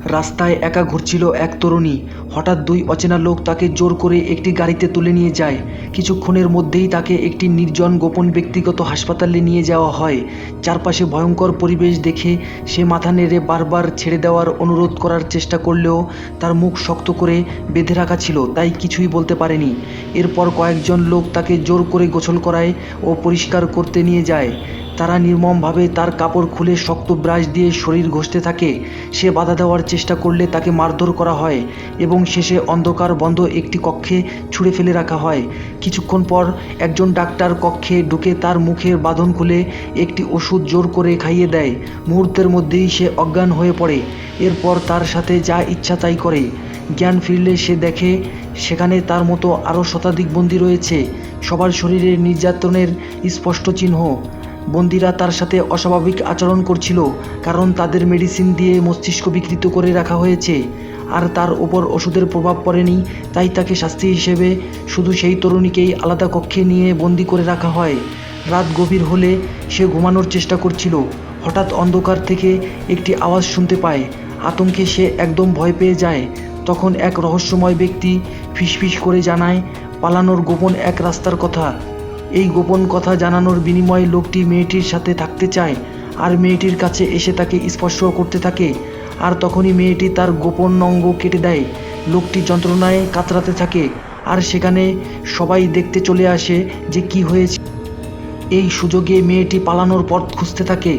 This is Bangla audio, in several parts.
রাস্তায় একা ঘুরছিল এক তরুণী। হঠাৎ দুই অচেনা লোক তাকে জোর করে একটি গাড়িতে তুলে নিয়ে যায়। কিছুক্ষণের মধ্যেই তাকে একটি নির্জন গোপন ব্যক্তিগত হাসপাতালে নিয়ে যাওয়া হয়। চারপাশে ভয়ঙ্কর পরিবেশ দেখে সে মাথা নেড়ে বারবার ছেড়ে দেওয়ার অনুরোধ করার চেষ্টা করলেও তার মুখ শক্ত করে বেঁধে রাখা ছিল, তাই কিছুই বলতে পারেনি। এরপর কয়েকজন লোক তাকে জোর করে গোসল করায় ও পরিষ্কার করতে নিয়ে যায়। তারা নির্মমভাবে তার কাপড় খুলে শক্ত ব্রাশ দিয়ে শরীর ঘষতে থাকে। সে বাধা দেওয়ার চেষ্টা করলে তাকে মারধর করা হয় এবং শেষে অন্ধকার বন্ধ একটি কক্ষে ছুঁড়ে ফেলে রাখা হয়। কিছুক্ষণ পর একজন ডাক্তার কক্ষে ঢুকে তার মুখের বাঁধন খুলে একটি ওষুধ জোর করে খাইয়ে দেয়। মুহূর্তের মধ্যেই সে অজ্ঞান হয়ে পড়ে। এরপর তার সাথে যা ইচ্ছা তাই করে। জ্ঞান ফিরলে সে দেখে সেখানে তার মতো আরও শতাধিক বন্দী রয়েছে, সবার শরীরে নির্যাতনের স্পষ্ট চিহ্ন। বন্দীরা তার সাথে অস্বাভাবিক আচরণ করছিল, কারণ তাদের মেডিসিন দিয়ে মস্তিষ্ক বিকৃত করে রাখা হয়েছে, আর তার ওপর ওষুধের প্রভাব পড়েনি, তাই তাকে শাস্তি হিসেবে শুধু সেই তরুণীকেই আলাদা কক্ষে নিয়ে বন্দি করে রাখা হয়। রাত গভীর হলে সে ঘুমানোর চেষ্টা করছিল। হঠাৎ অন্ধকার থেকে একটি আওয়াজ শুনতে পায়। আতঙ্কে সে একদম ভয় পেয়ে যায়। তখন এক রহস্যময় ব্যক্তি ফিসফিস করে জানায় পালানোর গোপন এক রাস্তার কথা। এই গোপন কথা জানানোর বিনিময়ে লোকটি মেয়েটির সাথে থাকতে চায়, আর মেয়েটির কাছে এসে তাকে স্পর্শ করতে থাকে। আর তখনই মেয়েটি তার গোপন অঙ্গ কেটে দেয়। লোকটি যন্ত্রণায় কাতরাতে থাকে, আর সেখানে সবাই দেখতে চলে আসে যে কি হয়েছে। এই সুযোগে মেয়েটি পালানোর পথ খুঁজতে থাকে।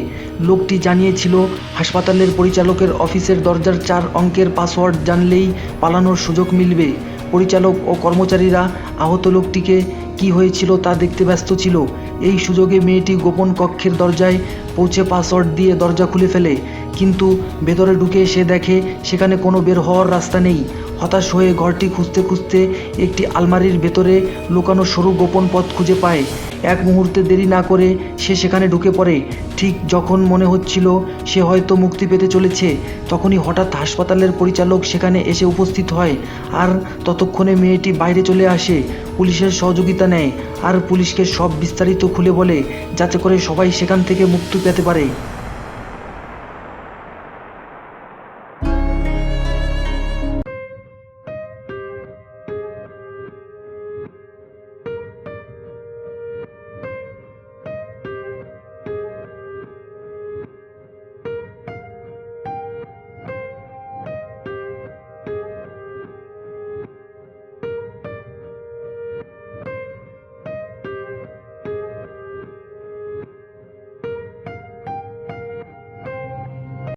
লোকটি জানিয়েছিল হাসপাতালের পরিচালকের অফিসের দরজার 4 অঙ্কের পাসওয়ার্ড জানলেই পালানোর সুযোগ মিলবে। পরিচালক ও কর্মচারীরা আহত লোকটিকে কি হয়েছিল তা দেখতে ব্যস্ত ছিল। এই সুযোগে মেয়েটি গোপন কক্ষের দরজায় পৌঁছে পাসওয়ার্ড দিয়ে দরজা খুলে ফেলে, কিন্তু ভেতরে ঢুকে সে দেখে সেখানে কোনো বের হওয়ার রাস্তা নেই। হতাশ হয়ে ঘরটি খুঁজতে খুঁজতে একটি আলমারির ভেতরে লুকানো সরু গোপন পথ খুঁজে পায়। এক মুহূর্তে দেরি না করে সে সেখানে ঢুকে পড়ে। ঠিক যখন মনে হচ্ছিল সে হয়তো মুক্তি পেতে চলেছে, তখনই হঠাৎ হাসপাতালের পরিচালক সেখানে এসে উপস্থিত হয়। আর ততক্ষণে মেয়েটি বাইরে চলে আসে, পুলিশের সহযোগিতা নেয়, আর পুলিশকে সব বিস্তারিত খুলে বলে, যাতে করে সবাই সেখান থেকে মুক্তি পেতে পারে।